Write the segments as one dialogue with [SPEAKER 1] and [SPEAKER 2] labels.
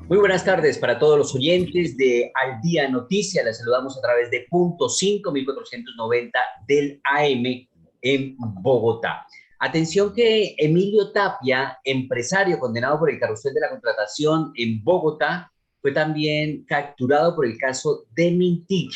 [SPEAKER 1] Muy buenas tardes para todos los oyentes de Al Día Noticias. Les saludamos a través de punto 5, 1490 del AM en Bogotá. Atención que Emilio Tapia, empresario condenado por el carrusel de la contratación en Bogotá, fue también capturado por el caso de Mintic.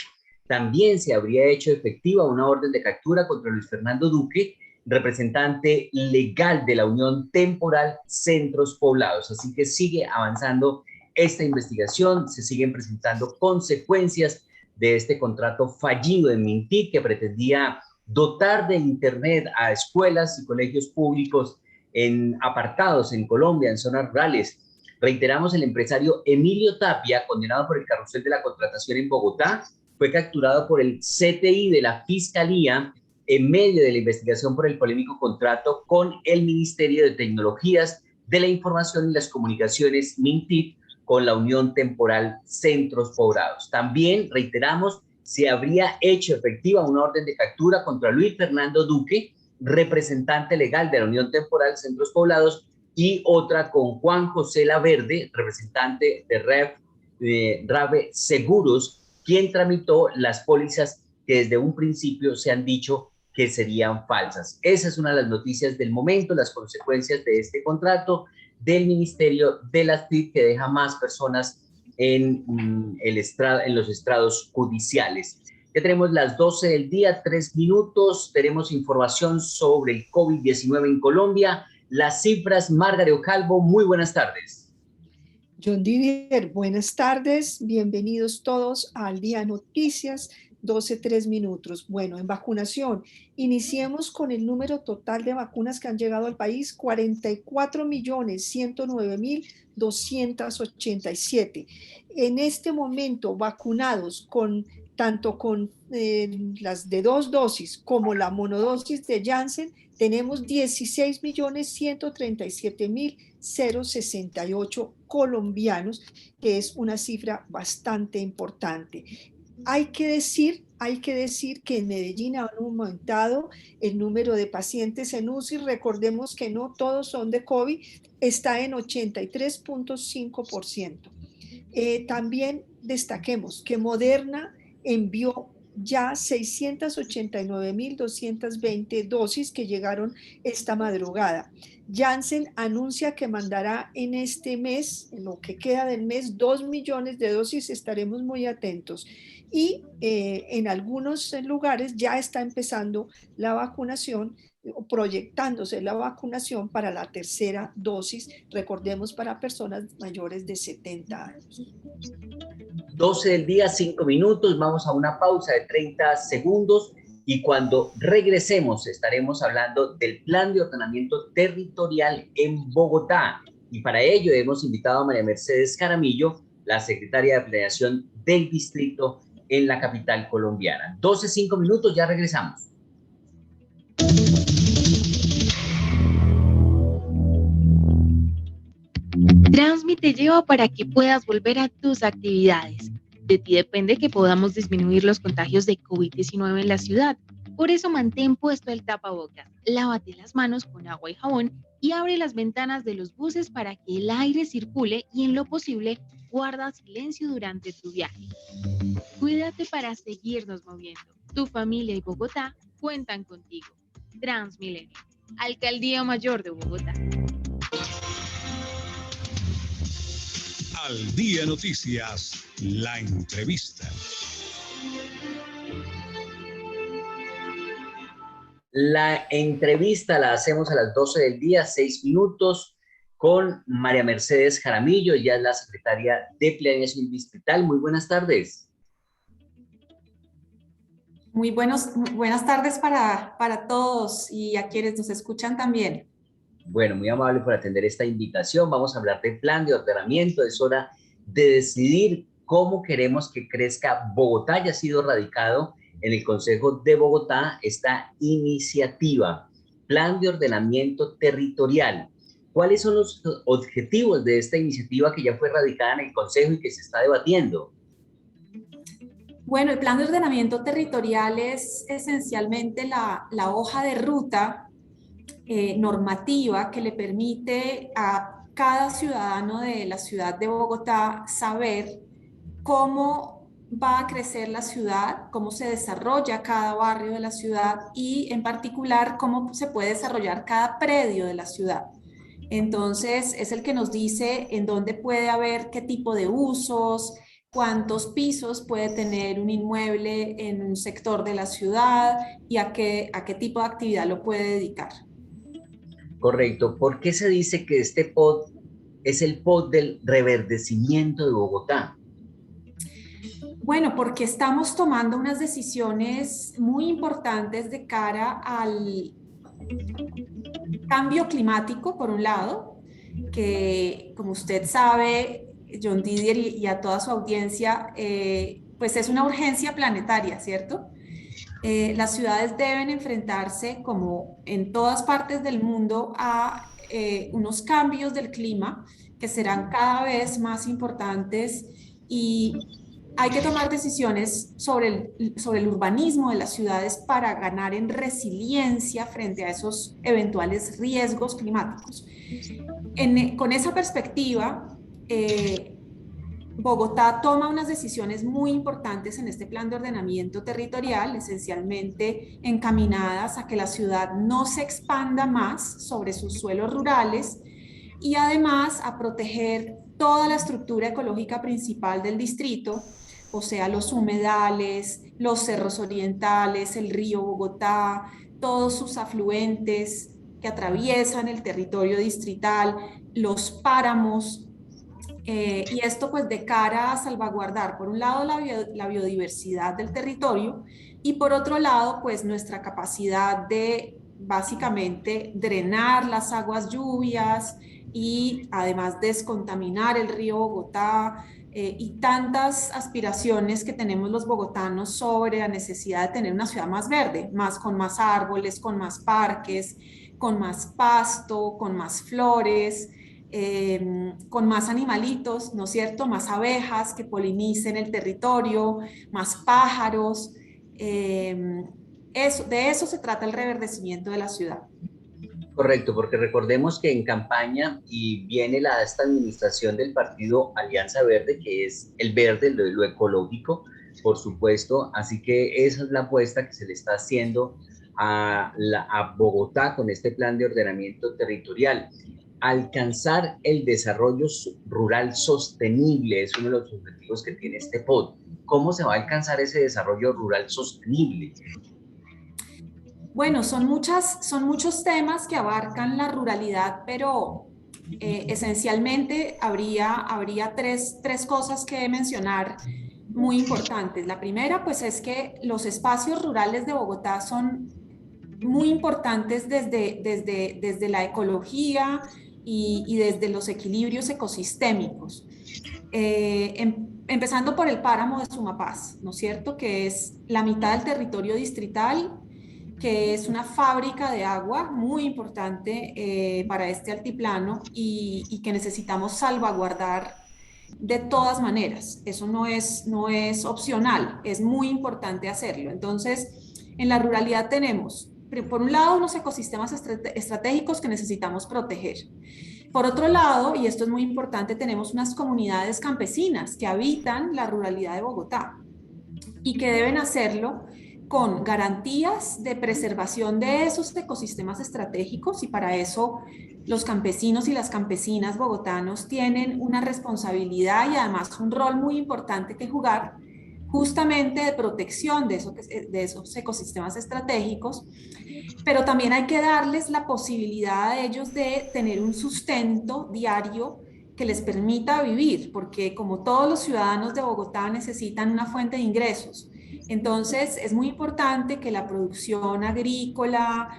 [SPEAKER 1] También se habría hecho efectiva una orden de captura contra Luis Fernando Duque, representante legal de la Unión Temporal Centros Poblados. Así que sigue avanzando esta investigación, se siguen presentando consecuencias de este contrato fallido de Mintic que pretendía dotar de Internet a escuelas y colegios públicos apartados en Colombia, en zonas rurales. Reiteramos, el empresario Emilio Tapia, condenado por el carrusel de la contratación en Bogotá, fue capturado por el CTI de la Fiscalía en medio de la investigación por el polémico contrato con el Ministerio de Tecnologías de la Información y las Comunicaciones, MINTIC, con la Unión Temporal Centros Poblados. También, reiteramos, se habría hecho efectiva una orden de captura contra Luis Fernando Duque, representante legal de la Unión Temporal Centros Poblados, y otra con Juan José Laverde, representante de RAVE Seguros, quien tramitó las pólizas que desde un principio se han dicho que serían falsas. Esa es una de las noticias del momento, las consecuencias de este contrato del Ministerio de las TIC, que deja más personas en los estrados judiciales. Ya tenemos las 12 del día, 3 minutos. Tenemos información sobre el COVID-19 en Colombia. Las cifras, Margaret Calvo, muy buenas tardes.
[SPEAKER 2] John Didier, buenas tardes. Bienvenidos todos al Día Noticias. 12, 3 minutos. Bueno, en vacunación, iniciemos con el número total de vacunas que han llegado al país, 44.109.287. En este momento, vacunados tanto con las de 2 dosis como la monodosis de Janssen, tenemos 16.137.068 colombianos, que es una cifra bastante importante. Hay que decir que en Medellín han aumentado el número de pacientes en UCI. Recordemos que no todos son de COVID, está en 83.5%. También destaquemos que Moderna envió ya 689.220 dosis que llegaron esta madrugada. Janssen anuncia que mandará en este mes, en lo que queda del mes, 2 millones de dosis. Estaremos muy atentos. Y en algunos lugares ya está empezando la vacunación, proyectándose la vacunación para la tercera dosis, recordemos, para personas mayores de 70 años.
[SPEAKER 1] 12 del día, 5 minutos, vamos a una pausa de 30 segundos y cuando regresemos estaremos hablando del plan de ordenamiento territorial en Bogotá. Y para ello hemos invitado a María Mercedes Jaramillo, la secretaria de Planeación del distrito en la capital colombiana. 12, 5 minutos, ya regresamos.
[SPEAKER 3] Transmi te lleva para que puedas volver a tus actividades. De ti depende que podamos disminuir los contagios de COVID-19 en la ciudad. Por eso mantén puesto el tapabocas, lávate las manos con agua y jabón y abre las ventanas de los buses para que el aire circule y en lo posible guarda silencio durante tu viaje. Cuídate para seguirnos moviendo. Tu familia y Bogotá cuentan contigo. Transmilenio, Alcaldía Mayor de Bogotá.
[SPEAKER 4] Al Día Noticias, la entrevista.
[SPEAKER 1] La entrevista la hacemos a las 12 del día, 6 minutos, con María Mercedes Jaramillo, ella es la secretaria de Planeación Distrital. Muy buenas tardes.
[SPEAKER 5] Muy buenas tardes para todos y a quienes nos escuchan también.
[SPEAKER 1] Bueno, muy amable por atender esta invitación. Vamos a hablar de plan de ordenamiento. Es hora de decidir cómo queremos que crezca Bogotá. Ya ha sido radicado en el Consejo de Bogotá esta iniciativa, plan de ordenamiento territorial. ¿Cuáles son los objetivos de esta iniciativa que ya fue radicada en el Consejo y que se está debatiendo?
[SPEAKER 5] Bueno, el plan de ordenamiento territorial es esencialmente la hoja de ruta normativa que le permite a cada ciudadano de la ciudad de Bogotá saber cómo va a crecer la ciudad, cómo se desarrolla cada barrio de la ciudad y en particular cómo se puede desarrollar cada predio de la ciudad. Entonces es el que nos dice en dónde puede haber qué tipo de usos, cuántos pisos puede tener un inmueble en un sector de la ciudad y a qué tipo de actividad lo puede dedicar.
[SPEAKER 1] Correcto. ¿Por qué se dice que este POD es el POD del reverdecimiento de Bogotá?
[SPEAKER 5] Bueno, porque estamos tomando unas decisiones muy importantes de cara al cambio climático, por un lado, que como usted sabe, John Didier y a toda su audiencia, pues es una urgencia planetaria, ¿cierto? Las ciudades deben enfrentarse, como en todas partes del mundo, a unos cambios del clima que serán cada vez más importantes y hay que tomar decisiones sobre el urbanismo de las ciudades para ganar en resiliencia frente a esos eventuales riesgos climáticos. Con esa perspectiva, Bogotá toma unas decisiones muy importantes en este plan de ordenamiento territorial, esencialmente encaminadas a que la ciudad no se expanda más sobre sus suelos rurales y además a proteger toda la estructura ecológica principal del distrito, o sea, los humedales, los cerros orientales, el río Bogotá, todos sus afluentes que atraviesan el territorio distrital, los páramos, y esto pues de cara a salvaguardar, por un lado, la biodiversidad del territorio y por otro lado, pues nuestra capacidad de básicamente drenar las aguas lluvias y además descontaminar el río Bogotá, y tantas aspiraciones que tenemos los bogotanos sobre la necesidad de tener una ciudad más verde, con más árboles, con más parques, con más pasto, con más flores, con más animalitos, ¿no es cierto? Más abejas que polinicen el territorio, más pájaros. De eso se trata el reverdecimiento de la ciudad.
[SPEAKER 1] Correcto, porque recordemos que en campaña y viene esta administración del partido Alianza Verde, que es el verde, lo ecológico, por supuesto, así que esa es la apuesta que se le está haciendo a Bogotá con este plan de ordenamiento territorial. Alcanzar el desarrollo rural sostenible es uno de los objetivos que tiene este POD. ¿Cómo se va a alcanzar ese desarrollo rural sostenible?
[SPEAKER 5] Bueno, son muchos temas que abarcan la ruralidad, pero esencialmente habría tres cosas que mencionar muy importantes. La primera, pues, es que los espacios rurales de Bogotá son muy importantes desde la ecología y desde los equilibrios ecosistémicos. Empezando por el páramo de Sumapaz, ¿no es cierto? Que es la mitad del territorio distrital, que es una fábrica de agua muy importante para este altiplano y que necesitamos salvaguardar de todas maneras. Eso no es opcional, es muy importante hacerlo. Entonces, en la ruralidad tenemos, por un lado, unos ecosistemas estratégicos que necesitamos proteger. Por otro lado, y esto es muy importante, tenemos unas comunidades campesinas que habitan la ruralidad de Bogotá y que deben hacerlo con garantías de preservación de esos ecosistemas estratégicos, y para eso los campesinos y las campesinas bogotanos tienen una responsabilidad y además un rol muy importante que jugar, justamente de protección de esos ecosistemas estratégicos, pero también hay que darles la posibilidad a ellos de tener un sustento diario que les permita vivir, porque como todos los ciudadanos de Bogotá necesitan una fuente de ingresos. Entonces es muy importante que la producción agrícola,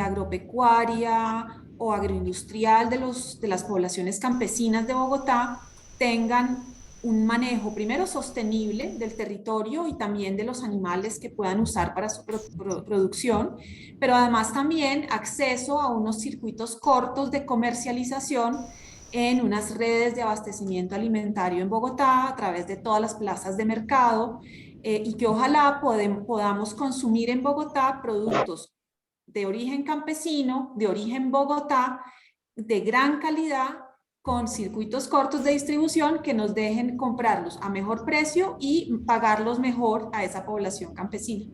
[SPEAKER 5] agropecuaria o agroindustrial de las poblaciones campesinas de Bogotá tengan un manejo primero sostenible del territorio y también de los animales que puedan usar para su producción, pero además también acceso a unos circuitos cortos de comercialización en unas redes de abastecimiento alimentario en Bogotá a través de todas las plazas de mercado, y que ojalá podamos consumir en Bogotá productos de origen campesino, de origen Bogotá, de gran calidad, con circuitos cortos de distribución que nos dejen comprarlos a mejor precio y pagarlos mejor a esa población campesina.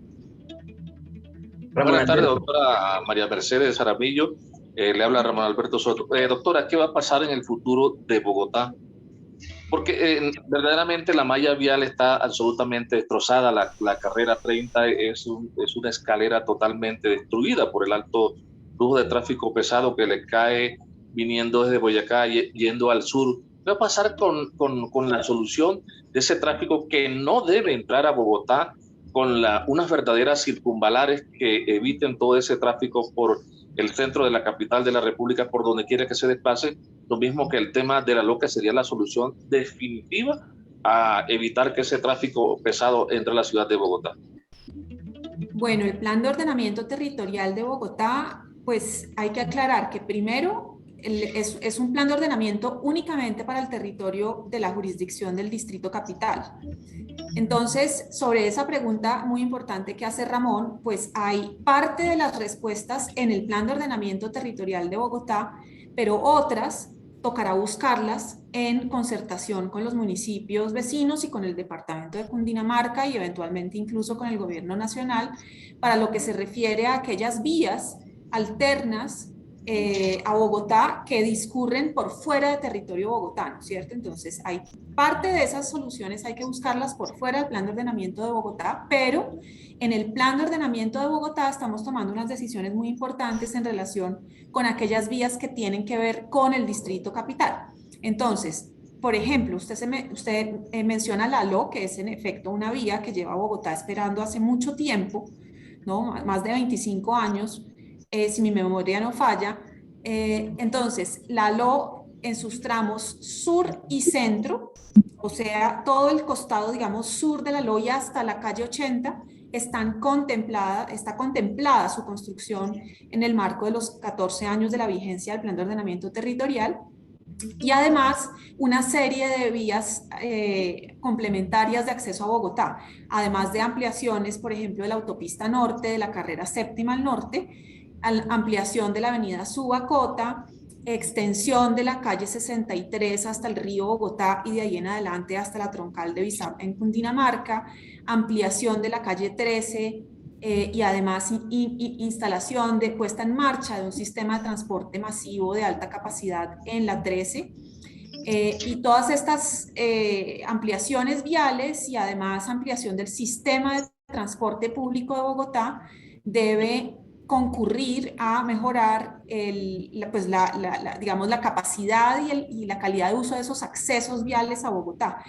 [SPEAKER 1] Ramón
[SPEAKER 6] Buenas tardes,
[SPEAKER 1] Alberto.
[SPEAKER 6] doctora María Mercedes Jaramillo. Le habla Ramón Alberto Soto. Doctora, ¿qué va a pasar en el futuro de Bogotá? Porque verdaderamente la malla vial está absolutamente destrozada. La carrera 30 es una escalera totalmente destruida por el alto flujo de tráfico pesado que le cae viniendo desde Boyacá yendo al sur. ¿Qué va a pasar con la solución de ese tráfico que no debe entrar a Bogotá, con unas verdaderas circunvalares que eviten todo ese tráfico por el centro de la capital de la República, por donde quiera que se desplace? Lo mismo que el tema de la LOCA sería la solución definitiva a evitar que ese tráfico pesado entre a la ciudad de Bogotá.
[SPEAKER 5] Bueno, el plan de ordenamiento territorial de Bogotá, pues hay que aclarar que primero es un plan de ordenamiento únicamente para el territorio de la jurisdicción del Distrito Capital. Entonces, sobre esa pregunta muy importante que hace Ramón, pues hay parte de las respuestas en el plan de ordenamiento territorial de Bogotá, pero otras tocará buscarlas en concertación con los municipios vecinos y con el departamento de Cundinamarca y eventualmente incluso con el gobierno nacional, para lo que se refiere a aquellas vías alternas a Bogotá que discurren por fuera de territorio bogotano, ¿cierto? Entonces, hay parte de esas soluciones, hay que buscarlas por fuera del plan de ordenamiento de Bogotá, pero en el plan de ordenamiento de Bogotá estamos tomando unas decisiones muy importantes en relación con aquellas vías que tienen que ver con el Distrito Capital. Entonces, por ejemplo, usted menciona la LO, que es en efecto una vía que lleva a Bogotá esperando hace mucho tiempo, ¿no? Más de 25 años, si mi memoria no falla. Entonces, la LO en sus tramos sur y centro, o sea, todo el costado, digamos, sur de la LO y hasta la calle 80, está contemplada su construcción en el marco de los 14 años de la vigencia del Plan de Ordenamiento Territorial. Y además una serie de vías complementarias de acceso a Bogotá, además de ampliaciones, por ejemplo, de la autopista norte, de la carrera séptima al norte, ampliación de la avenida Subacota, extensión de la calle 63 hasta el río Bogotá y de ahí en adelante hasta la troncal de Bizarra en Cundinamarca, ampliación de la calle 13, y además instalación de puesta en marcha de un sistema de transporte masivo de alta capacidad en la 13, y todas estas ampliaciones viales y además ampliación del sistema de transporte público de Bogotá debe concurrir a mejorar digamos, la capacidad y la calidad de uso de esos accesos viales a Bogotá.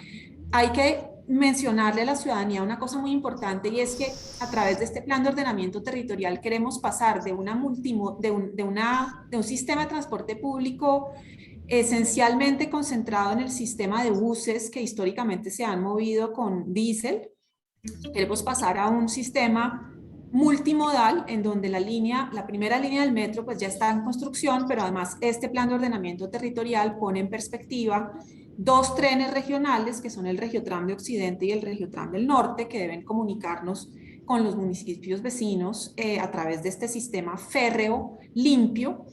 [SPEAKER 5] Hay que mencionarle a la ciudadanía una cosa muy importante, y es que a través de este plan de ordenamiento territorial queremos pasar de un sistema de transporte público esencialmente concentrado en el sistema de buses que históricamente se han movido con diésel. Queremos pasar a un sistema multimodal en donde la primera línea del metro pues ya está en construcción, pero además este plan de ordenamiento territorial pone en perspectiva 2 trenes regionales que son el Regiotram de Occidente y el Regiotram del Norte, que deben comunicarnos con los municipios vecinos a través de este sistema férreo limpio,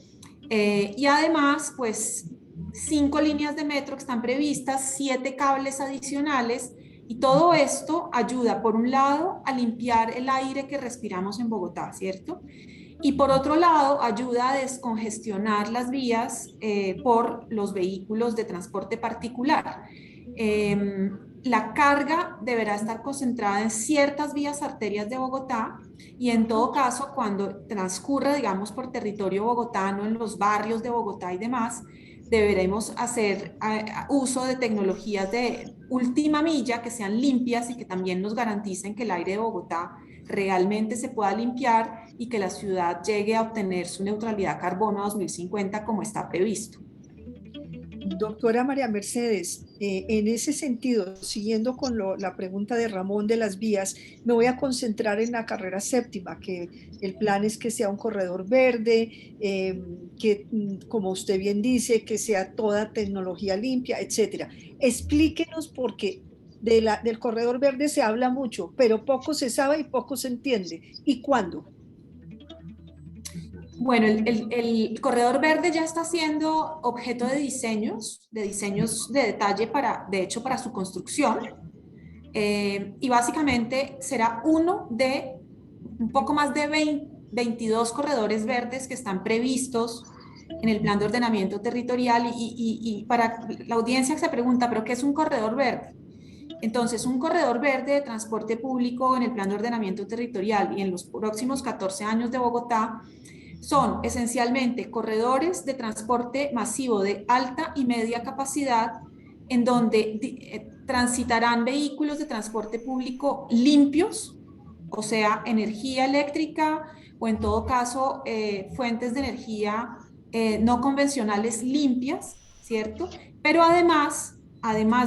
[SPEAKER 5] y además pues 5 líneas de metro que están previstas, 7 cables adicionales. Y todo esto ayuda, por un lado, a limpiar el aire que respiramos en Bogotá, ¿cierto? Y por otro lado, ayuda a descongestionar las vías por los vehículos de transporte particular. La carga deberá estar concentrada en ciertas vías arterias de Bogotá, y en todo caso, cuando transcurra, digamos, por territorio bogotano, en los barrios de Bogotá y demás, deberemos hacer uso de tecnologías de última milla que sean limpias y que también nos garanticen que el aire de Bogotá realmente se pueda limpiar y que la ciudad llegue a obtener su neutralidad carbono a 2050 como está previsto.
[SPEAKER 2] Doctora María Mercedes, en ese sentido, siguiendo con la pregunta de Ramón de las vías, me voy a concentrar en la carrera séptima, que el plan es que sea un corredor verde, que, como usted bien dice, que sea toda tecnología limpia, etcétera. Explíquenos, porque del corredor verde se habla mucho, pero poco se sabe y poco se entiende. ¿Y cuándo?
[SPEAKER 5] Bueno, el corredor verde ya está siendo objeto de diseños de detalle de hecho, para su construcción. Y básicamente será uno de un poco más de 22 corredores verdes que están previstos en el plan de ordenamiento territorial. Y para la audiencia que se pregunta, ¿pero qué es un corredor verde? Entonces, un corredor verde de transporte público en el plan de ordenamiento territorial y en los próximos 14 años de Bogotá son esencialmente corredores de transporte masivo de alta y media capacidad en donde transitarán vehículos de transporte público limpios, o sea, energía eléctrica o en todo caso fuentes de energía no convencionales limpias, ¿cierto? Pero además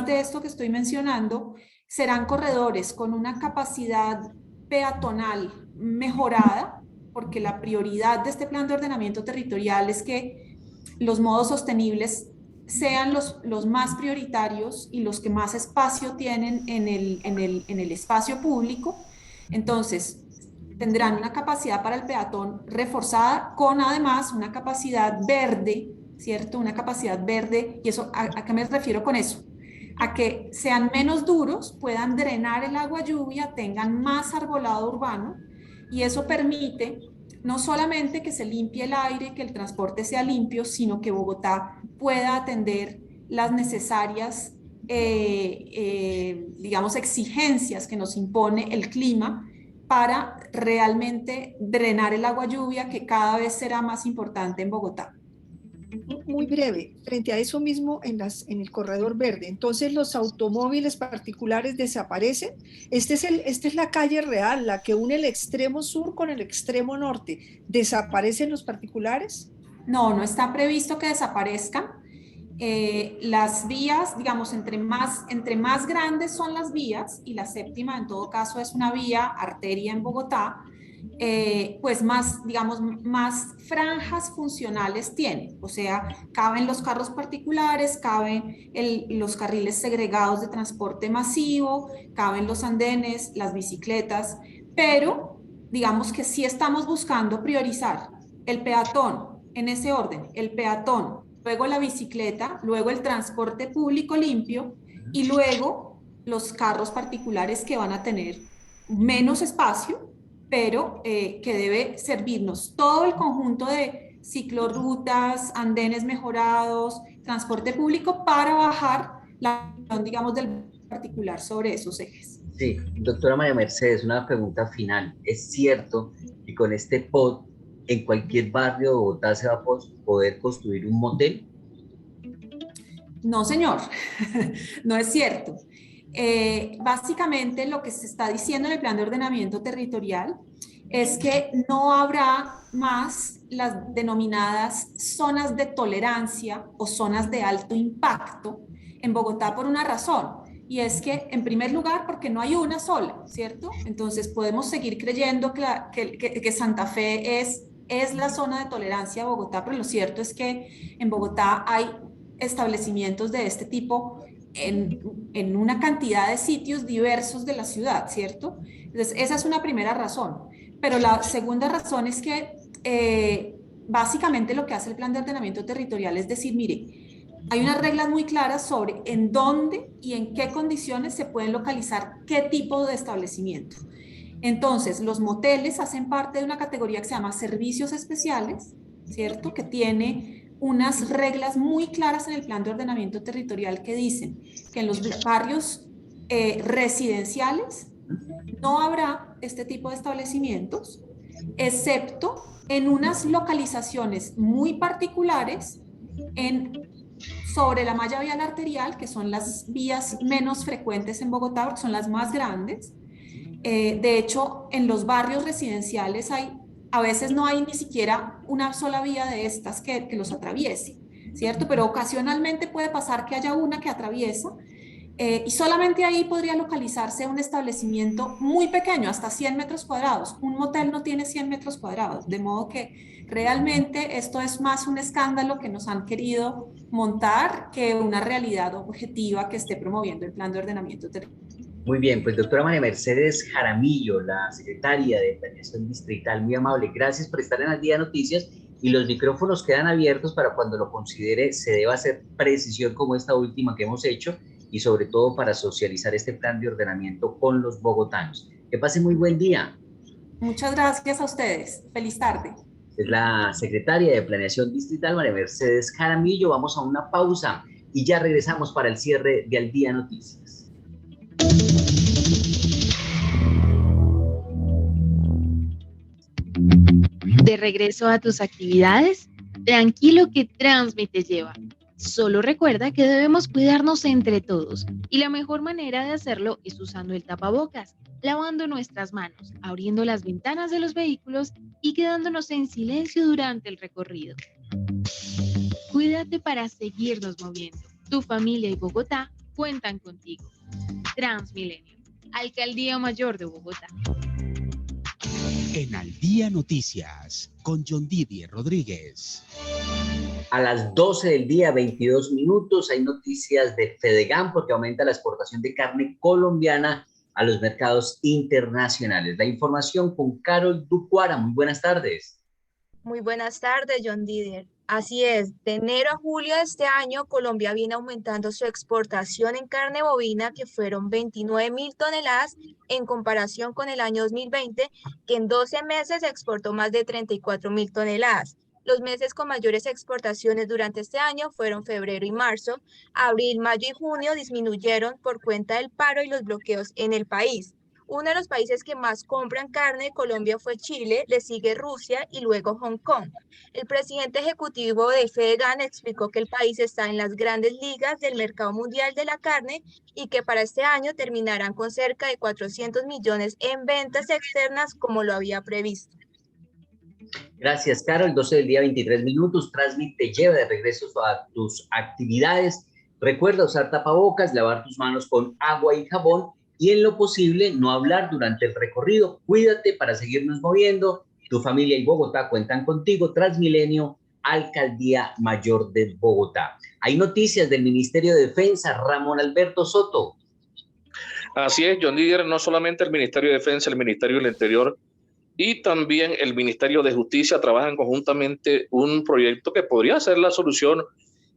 [SPEAKER 5] de esto que estoy mencionando, serán corredores con una capacidad peatonal mejorada, porque la prioridad de este plan de ordenamiento territorial es que los modos sostenibles sean los más prioritarios y los que más espacio tienen en el espacio público. Entonces, tendrán una capacidad para el peatón reforzada con además una capacidad verde, ¿cierto? Una capacidad verde, y eso, ¿a qué me refiero con eso? A que sean menos duros, puedan drenar el agua lluvia, tengan más arbolado urbano, y eso permite no solamente que se limpie el aire, que el transporte sea limpio, sino que Bogotá pueda atender las necesarias, digamos, exigencias que nos impone el clima para realmente drenar el agua lluvia, que cada vez será más importante en Bogotá.
[SPEAKER 2] Muy breve, frente a eso mismo en el corredor verde, entonces los automóviles particulares desaparecen. Esta es la calle real, la que une el extremo sur con el extremo norte. ¿Desaparecen los particulares?
[SPEAKER 5] No, no está previsto que desaparezcan. Las vías, digamos, entre más grandes son las vías, y la séptima en todo caso es una vía arteria en Bogotá, pues más, digamos, más franjas funcionales tienen, o sea, caben los carros particulares, caben los carriles segregados de transporte masivo, caben los andenes, las bicicletas, pero digamos que sí estamos buscando priorizar el peatón en ese orden, el peatón, luego la bicicleta, luego el transporte público limpio y luego los carros particulares, que van a tener menos espacio, pero que debe servirnos todo el conjunto de ciclorrutas, andenes mejorados, transporte público para bajar la, digamos, del particular sobre esos ejes.
[SPEAKER 1] Sí, doctora María Mercedes, una pregunta final. ¿Es cierto que con este POT en cualquier barrio de Bogotá se va a poder construir un motel?
[SPEAKER 5] No, señor, no es cierto. Básicamente lo que se está diciendo en el plan de ordenamiento territorial es que no habrá más las denominadas zonas de tolerancia o zonas de alto impacto en Bogotá por una razón, y es que, en primer lugar, porque no hay una sola, ¿cierto? Entonces podemos seguir creyendo que Santa Fe es la zona de tolerancia de Bogotá, pero lo cierto es que en Bogotá hay establecimientos de este tipo en una cantidad de sitios diversos de la ciudad, ¿cierto? Entonces, esa es una primera razón. Pero la segunda razón es que básicamente lo que hace el plan de ordenamiento territorial es decir, mire, hay unas reglas muy claras sobre en dónde y en qué condiciones se pueden localizar qué tipo de establecimiento. Entonces, los moteles hacen parte de una categoría que se llama servicios especiales, ¿cierto? Que tiene unas reglas muy claras en el plan de ordenamiento territorial que dicen que en los barrios residenciales no habrá este tipo de establecimientos, excepto en unas localizaciones muy particulares sobre la malla vial arterial, que son las vías menos frecuentes en Bogotá, porque son las más grandes. De hecho, en los barrios residenciales a veces no hay ni siquiera una sola vía de estas que los atraviese, ¿cierto? Pero ocasionalmente puede pasar que haya una que atraviesa, y solamente ahí podría localizarse un establecimiento muy pequeño, hasta 100 metros cuadrados. Un motel no tiene 100 metros cuadrados, de modo que realmente esto es más un escándalo que nos han querido montar que una realidad objetiva que esté promoviendo el plan de ordenamiento territorial.
[SPEAKER 1] Muy bien, pues doctora María Mercedes Jaramillo, la secretaria de Planeación Distrital, muy amable. Gracias por estar en Al Día Noticias y los micrófonos quedan abiertos para cuando lo considere se deba hacer precisión como esta última que hemos hecho y sobre todo para socializar este plan de ordenamiento con los bogotanos. Que pasen muy buen día.
[SPEAKER 5] Muchas gracias a ustedes. Feliz tarde.
[SPEAKER 1] Es la secretaria de Planeación Distrital, María Mercedes Jaramillo. Vamos a una pausa y ya regresamos para el cierre de Al Día Noticias.
[SPEAKER 3] De regreso a tus actividades, tranquilo que Transmi te lleva. Solo recuerda que debemos cuidarnos entre todos y la mejor manera de hacerlo es usando el tapabocas, lavando nuestras manos, abriendo las ventanas de los vehículos y quedándonos en silencio durante el recorrido. Cuídate para seguirnos moviendo. Tu familia y Bogotá cuentan contigo. Transmilenio, Alcaldía Mayor de Bogotá.
[SPEAKER 7] En Al Día Noticias, con John Didier Rodríguez.
[SPEAKER 1] A las 12 del día, 22 minutos, hay noticias de Fedegan porque aumenta la exportación de carne colombiana a los mercados internacionales. La información con Carol Ducuara. Muy buenas tardes.
[SPEAKER 8] Muy buenas tardes, John Didier. Así es, de enero a julio de este año, Colombia viene aumentando su exportación en carne bovina, que fueron 29.000 toneladas en comparación con el año 2020, que en 12 meses exportó más de 34.000 toneladas. Los meses con mayores exportaciones durante este año fueron febrero y marzo. Abril, mayo y junio disminuyeron por cuenta del paro y los bloqueos en el país. Uno de los países que más compran carne de Colombia fue Chile, le sigue Rusia y luego Hong Kong. El presidente ejecutivo de Fedegan explicó que el país está en las grandes ligas del mercado mundial de la carne y que para este año terminarán con cerca de 400 millones en ventas externas como lo había previsto.
[SPEAKER 1] Gracias, Carol. 12 del día, 23 minutos. Transmit te lleva de regreso a tus actividades. Recuerda usar tapabocas, lavar tus manos con agua y jabón y en lo posible no hablar durante el recorrido. Cuídate para seguirnos moviendo. Tu familia y Bogotá cuentan contigo. Transmilenio, Alcaldía Mayor de Bogotá. Hay noticias del Ministerio de Defensa. Ramón Alberto Soto.
[SPEAKER 6] Así es, John Didier, no solamente el Ministerio de Defensa, el Ministerio del Interior y también el Ministerio de Justicia trabajan conjuntamente un proyecto que podría ser la solución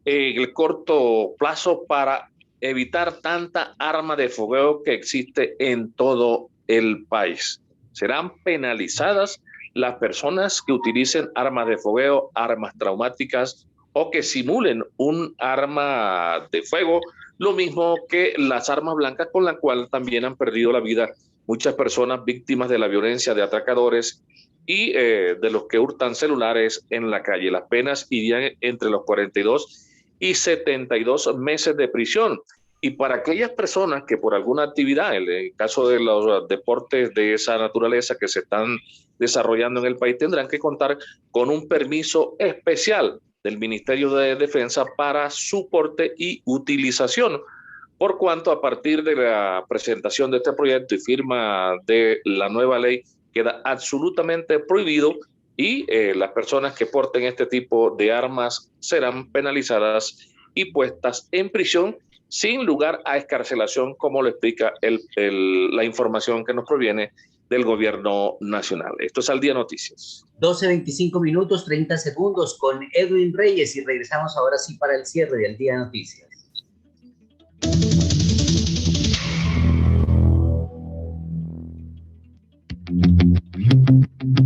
[SPEAKER 6] en el corto plazo para evitar tanta arma de fuego que existe en todo el país. Serán penalizadas las personas que utilicen armas de fuego, armas traumáticas o que simulen un arma de fuego, lo mismo que las armas blancas con las cuales también han perdido la vida muchas personas víctimas de la violencia de atracadores y de los que hurtan celulares en la calle. Las penas irían entre los 42 y 72 meses de prisión. Y para aquellas personas que por alguna actividad, en el caso de los deportes de esa naturaleza que se están desarrollando en el país, tendrán que contar con un permiso especial del Ministerio de Defensa para su porte y utilización, por cuanto a partir de la presentación de este proyecto y firma de la nueva ley queda absolutamente prohibido y las personas que porten este tipo de armas serán penalizadas y puestas en prisión sin lugar a excarcelación, como lo explica la información que nos proviene del gobierno nacional. Esto es Al Día Noticias.
[SPEAKER 1] 12:25 minutos, 30 segundos con Edwin Reyes y regresamos ahora sí para el cierre de Al Día Noticias.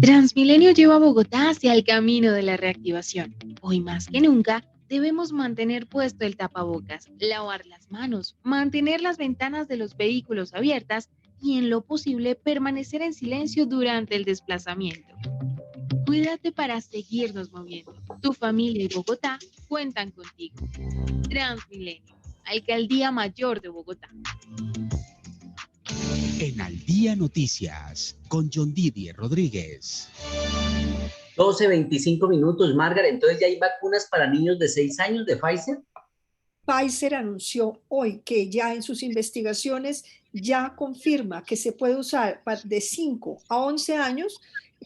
[SPEAKER 3] Transmilenio lleva a Bogotá hacia el camino de la reactivación. Hoy más que nunca, debemos mantener puesto el tapabocas, lavar las manos, mantener las ventanas de los vehículos abiertas y en lo posible permanecer en silencio durante el desplazamiento. Cuídate para seguirnos moviendo. Tu familia y Bogotá cuentan contigo. Transmilenio, Alcaldía Mayor de Bogotá.
[SPEAKER 7] En Al Día Noticias, con John Didier Rodríguez.
[SPEAKER 1] 12:25 minutos, Margaret. Entonces, ¿ya hay vacunas para niños de 6 años de Pfizer?
[SPEAKER 2] Pfizer anunció hoy que ya en sus investigaciones ya confirma que se puede usar de 5 a 11 años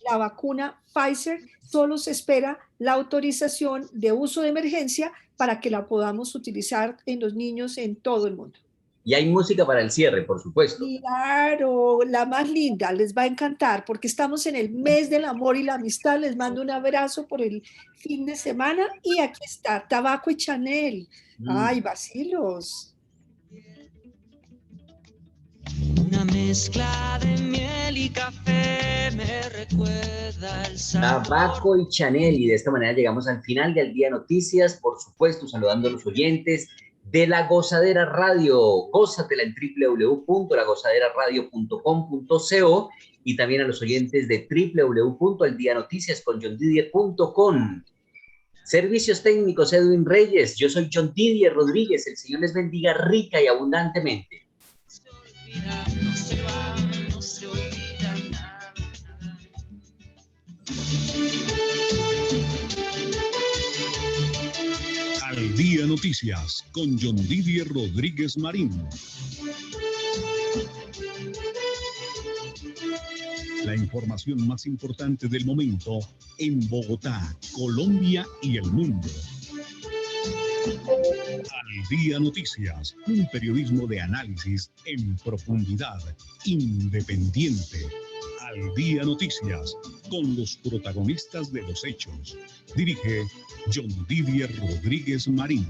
[SPEAKER 2] la vacuna Pfizer. Solo se espera la autorización de uso de emergencia para que la podamos utilizar en los niños en todo el mundo.
[SPEAKER 1] Y hay música para el cierre, por supuesto.
[SPEAKER 2] Claro, la más linda, les va a encantar porque estamos en el mes del amor y la amistad. Les mando un abrazo por el fin de semana y aquí está, Tabaco y Chanel. Ay, vacilos.
[SPEAKER 9] Una mezcla de miel y café me recuerda el sabor.
[SPEAKER 1] Tabaco y Chanel, y de esta manera llegamos al final de Al Día Noticias, por supuesto saludando a los oyentes de La Gozadera Radio. Gózatela en www.lagozaderaradio.com.co y también a los oyentes de www.aldianoticiasconjondidier.com. Servicios técnicos Edwin Reyes, yo soy John Didier Rodríguez, el Señor les bendiga rica y abundantemente.
[SPEAKER 9] No se va, no se olvida nada.
[SPEAKER 4] Al Día Noticias con John Didier Rodríguez Marín. La información más importante del momento en Bogotá, Colombia y el mundo. Al Día Noticias, un periodismo de análisis en profundidad, independiente. Al Día Noticias, con los protagonistas de los hechos. Dirige John Didier Rodríguez Marín.